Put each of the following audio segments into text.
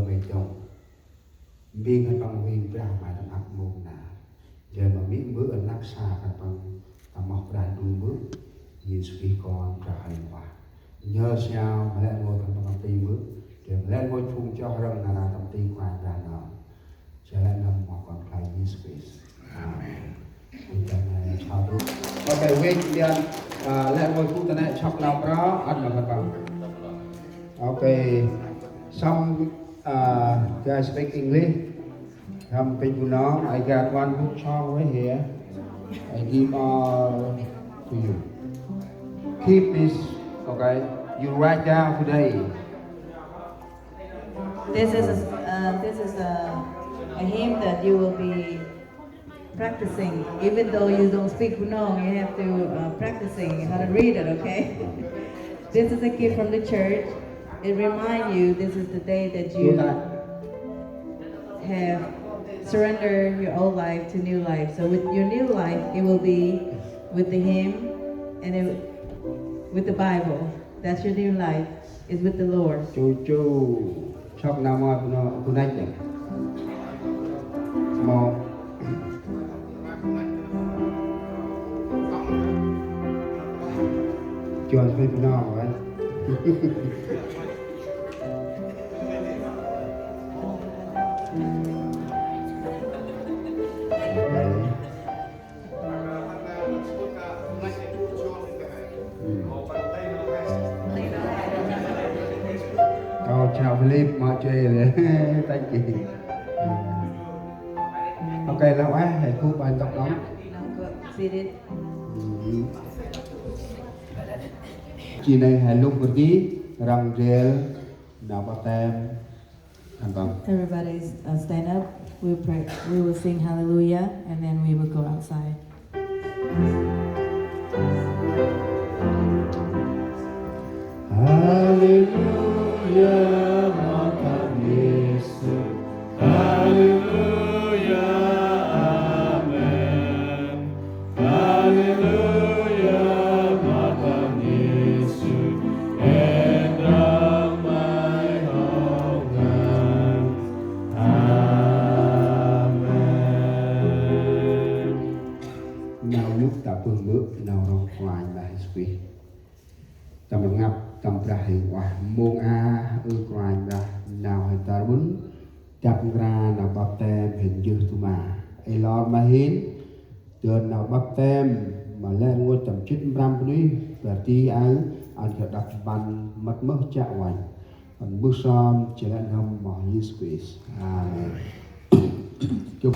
về chồng vì người bằng viên ra mà làm ác môn nà giờ mà biết bước ở nát xa và bằng tầm mọc đàn đuôi bước Giêsu khi con ra hành hòa nhớ sao mà lại ngồi trong tâm ti bước để mà lại ngồi chung cho rừng là tâm ti quan ra nó sẽ lại nằm một con khai Giêsu Christ. Amen. Okay, wait then. Lại ngồi chung này chọc nào đó ăn mà bằng. Okay, some guys speak English. Some people know. I got one book song right here. I give all to you. Keep this, okay? You write down today. This is a hymn that you will be practicing. Even though you don't speak Bunong, you have to practicing how to read it. Okay. This is a gift from the church. It reminds you this is the day that you have surrendered your old life to new life. So with your new life, it will be with the hymn and with the Bible. That's your new life. Is with the Lord. Chu chọc nào mà nó connect được. Một. John speak now, right? Chào Philip, mọi chuyện tay chị. Ok, lâu quá, hãy khu bài tóc nóng. Chị này hãy lúc một tí, răng rêu, nào bác tem. Everybody stand up. We pray. We will sing hallelujah, and then we will go outside. Hallelujah. Tầm ngập tầm ra hình quả môn a quài ra nào hay ta muốn chặt ra nào bắp tem hình dư tu mà ai lo mà hiến trường nào bắp tem mà lên ngôi tầm chít ram đi và ti áo anh phải đặt bàn mất mất chạ hoành còn bước son chỉ là năm mỏ Jesus Christ. Amen. Chúc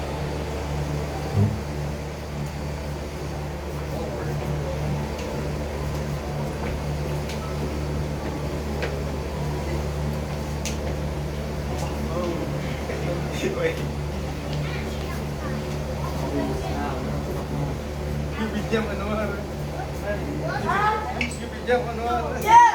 Yeah.